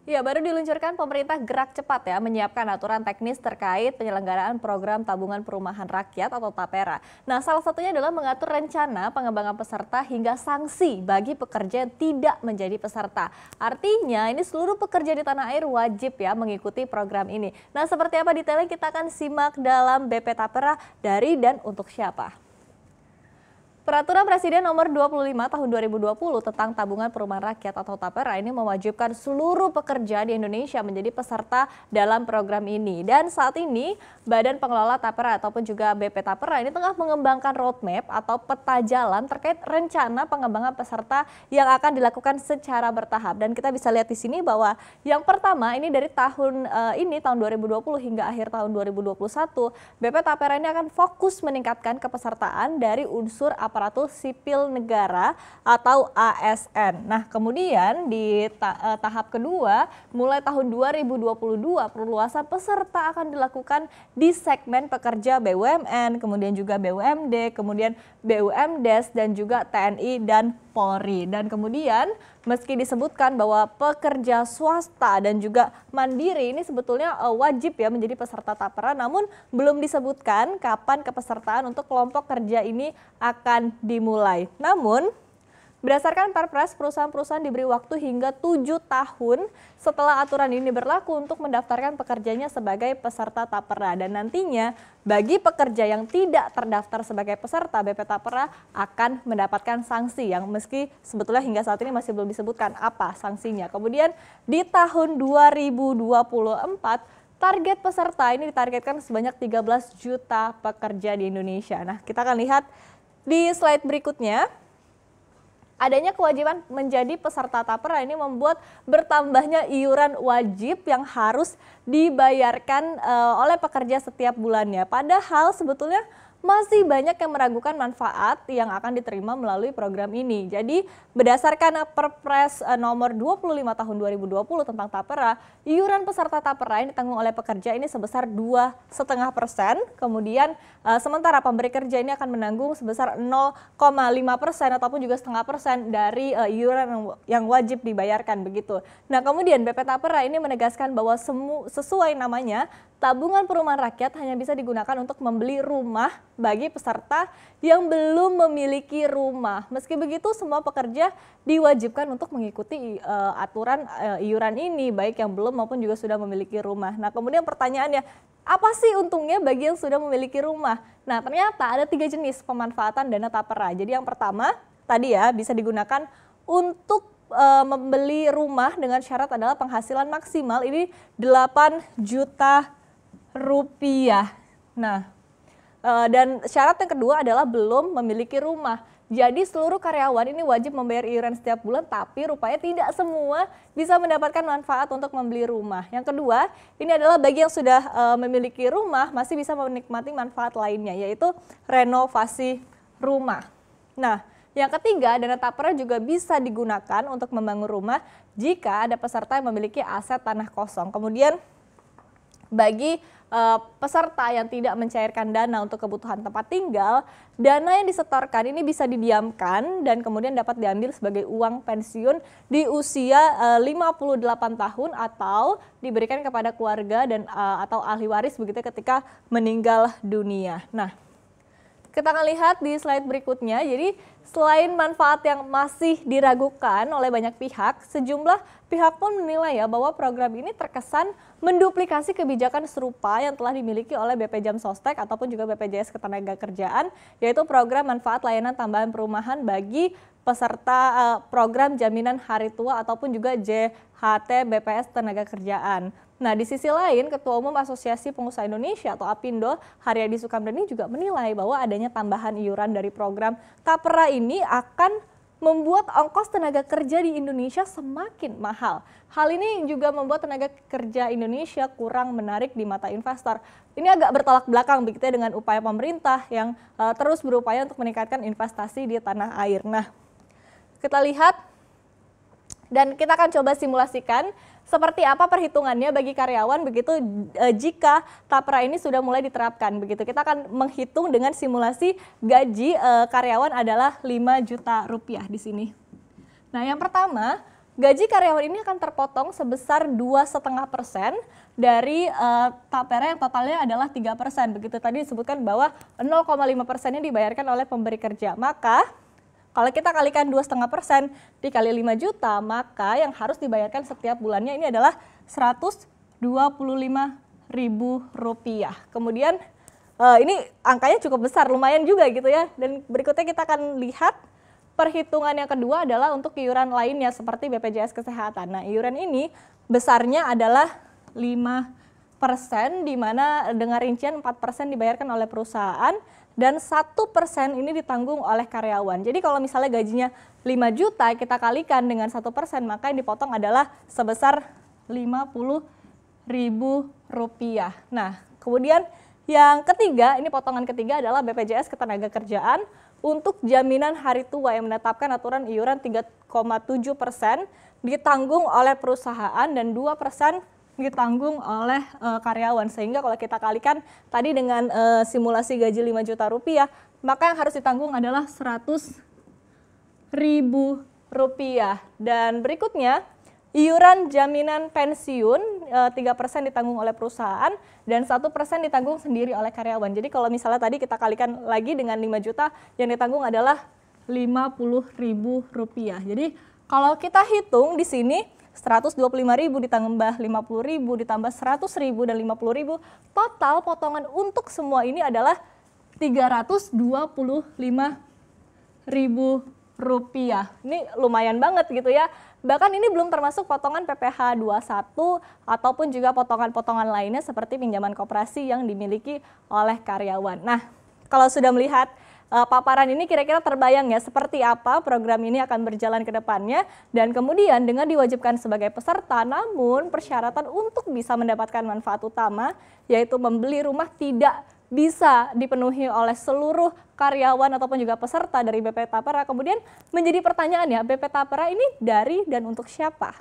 Ya, baru diluncurkan pemerintah gerak cepat ya menyiapkan aturan teknis terkait penyelenggaraan program tabungan perumahan rakyat atau TAPERA. Nah, salah satunya adalah mengatur rencana pengembangan peserta hingga sanksi bagi pekerja yang tidak menjadi peserta. Artinya, ini seluruh pekerja di tanah air wajib ya mengikuti program ini. Nah, seperti apa detailnya kita akan simak dalam BP TAPERA dari dan untuk siapa. Peraturan Presiden Nomor 25 Tahun 2020 tentang Tabungan Perumahan Rakyat atau TAPERA ini mewajibkan seluruh pekerja di Indonesia menjadi peserta dalam program ini. Dan saat ini Badan Pengelola TAPERA ataupun juga BP TAPERA ini tengah mengembangkan roadmap atau peta jalan terkait rencana pengembangan peserta yang akan dilakukan secara bertahap. Dan kita bisa lihat di sini bahwa yang pertama ini dari tahun tahun 2020 hingga akhir tahun 2021, BP TAPERA ini akan fokus meningkatkan kepesertaan dari unsur aparatur sipil negara atau ASN. Nah, kemudian di tahap kedua, mulai tahun 2022 perluasan peserta akan dilakukan di segmen pekerja BUMN, kemudian juga BUMD, kemudian BUMDes dan juga TNI dan Polri. Dan kemudian meski disebutkan bahwa pekerja swasta dan juga mandiri ini sebetulnya wajib ya menjadi peserta TAPERA, namun belum disebutkan kapan kepesertaan untuk kelompok kerja ini akan dimulai. Namun berdasarkan Perpres, perusahaan-perusahaan diberi waktu hingga 7 tahun setelah aturan ini berlaku untuk mendaftarkan pekerjanya sebagai peserta TAPERA. Dan nantinya bagi pekerja yang tidak terdaftar sebagai peserta, BP TAPERA akan mendapatkan sanksi yang meski sebetulnya hingga saat ini masih belum disebutkan apa sanksinya. Kemudian di tahun 2024, target peserta ini ditargetkan sebanyak 13 juta pekerja di Indonesia. Nah, kita akan lihat di slide berikutnya. Adanya kewajiban menjadi peserta TAPERA ini membuat bertambahnya iuran wajib yang harus dibayarkan oleh pekerja setiap bulannya. Padahal sebetulnya masih banyak yang meragukan manfaat yang akan diterima melalui program ini. Jadi berdasarkan Perpres nomor 25 tahun 2020 tentang TAPERA, iuran peserta TAPERA yang ditanggung oleh pekerja ini sebesar 2,5%. Kemudian sementara pemberi kerja ini akan menanggung sebesar 0,5% ataupun juga 0,5% dari iuran yang wajib dibayarkan begitu. Nah, kemudian BP TAPERA ini menegaskan bahwa sesuai namanya, tabungan perumahan rakyat hanya bisa digunakan untuk membeli rumah bagi peserta yang belum memiliki rumah. Meski begitu, semua pekerja diwajibkan untuk mengikuti aturan iuran ini, baik yang belum maupun juga sudah memiliki rumah. Nah, kemudian pertanyaannya, apa sih untungnya bagi yang sudah memiliki rumah? Nah, ternyata ada 3 jenis pemanfaatan dana TAPERA. Jadi yang pertama, tadi ya bisa digunakan untuk membeli rumah dengan syarat adalah penghasilan maksimal ini 8 juta rupiah. Nah, dan syarat yang kedua adalah belum memiliki rumah. Jadi seluruh karyawan ini wajib membayar iuran setiap bulan, tapi rupanya tidak semua bisa mendapatkan manfaat untuk membeli rumah. Yang kedua, ini adalah bagi yang sudah memiliki rumah masih bisa menikmati manfaat lainnya, yaitu renovasi rumah. Nah, yang ketiga, dana TAPERA juga bisa digunakan untuk membangun rumah jika ada peserta yang memiliki aset tanah kosong. Kemudian bagi peserta yang tidak mencairkan dana untuk kebutuhan tempat tinggal, dana yang disetorkan ini bisa didiamkan dan kemudian dapat diambil sebagai uang pensiun di usia 58 tahun atau diberikan kepada keluarga dan atau ahli waris begitu ketika meninggal dunia. Nah, kita akan lihat di slide berikutnya. Jadi selain manfaat yang masih diragukan oleh banyak pihak, sejumlah pihak pun menilai ya bahwa program ini terkesan menduplikasi kebijakan serupa yang telah dimiliki oleh BP Jam Sostek ataupun juga BPJS Ketenagakerjaan, yaitu program manfaat layanan tambahan perumahan bagi peserta program jaminan hari tua ataupun juga JHT BPS Tenaga Kerjaan. Nah, di sisi lain, Ketua Umum Asosiasi Pengusaha Indonesia atau APindo, Haryadi Sukamdhani juga menilai bahwa adanya tambahan iuran dari program TAPERA ini akan membuat ongkos tenaga kerja di Indonesia semakin mahal. Hal ini juga membuat tenaga kerja Indonesia kurang menarik di mata investor. Ini agak bertolak belakang begitu ya dengan upaya pemerintah yang terus berupaya untuk meningkatkan investasi di tanah air. Nah, kita lihat dan kita akan coba simulasikan seperti apa perhitungannya bagi karyawan begitu jika TAPERA ini sudah mulai diterapkan begitu. Kita akan menghitung dengan simulasi gaji karyawan adalah 5 juta rupiah di sini. Nah, yang pertama, gaji karyawan ini akan terpotong sebesar 2,5% dari tapera yang totalnya adalah 3%. Begitu tadi disebutkan bahwa 0,5%-nya dibayarkan oleh pemberi kerja. Maka kalau kita kalikan 2,5% dikali 5 juta, maka yang harus dibayarkan setiap bulannya ini adalah Rp125.000. Kemudian ini angkanya cukup besar, lumayan juga gitu ya. Dan berikutnya kita akan lihat perhitungan yang kedua adalah untuk iuran lainnya seperti BPJS Kesehatan. Nah, iuran ini besarnya adalah 5%, di mana dengan rincian 4% dibayarkan oleh perusahaan dan 1% ini ditanggung oleh karyawan. Jadi kalau misalnya gajinya 5 juta kita kalikan dengan 1%, maka yang dipotong adalah sebesar Rp50.000. Nah, kemudian yang ketiga, ini potongan ketiga adalah BPJS Ketenagakerjaan untuk jaminan hari tua yang menetapkan aturan iuran 3,7% ditanggung oleh perusahaan dan 2% ditanggung oleh karyawan. Sehingga kalau kita kalikan tadi dengan simulasi gaji 5 juta rupiah, maka yang harus ditanggung adalah Rp100.000. Dan berikutnya, iuran jaminan pensiun 3% ditanggung oleh perusahaan dan 1% ditanggung sendiri oleh karyawan. Jadi kalau misalnya tadi kita kalikan lagi dengan 5 juta, yang ditanggung adalah Rp50.000. Jadi kalau kita hitung di sini 125.000 ditambah 50.000 ditambah 100.000 dan 50.000, total potongan untuk semua ini adalah Rp325.000. Ini lumayan banget gitu ya. Bahkan ini belum termasuk potongan PPh 21 ataupun juga potongan-potongan lainnya seperti pinjaman koperasi yang dimiliki oleh karyawan. Nah, kalau sudah melihat paparan ini kira-kira terbayang ya seperti apa program ini akan berjalan ke depannya, dan kemudian dengan diwajibkan sebagai peserta, namun persyaratan untuk bisa mendapatkan manfaat utama yaitu membeli rumah tidak bisa dipenuhi oleh seluruh karyawan ataupun juga peserta dari BP Tapera. Kemudian menjadi pertanyaan ya, BP Tapera ini dari dan untuk siapa?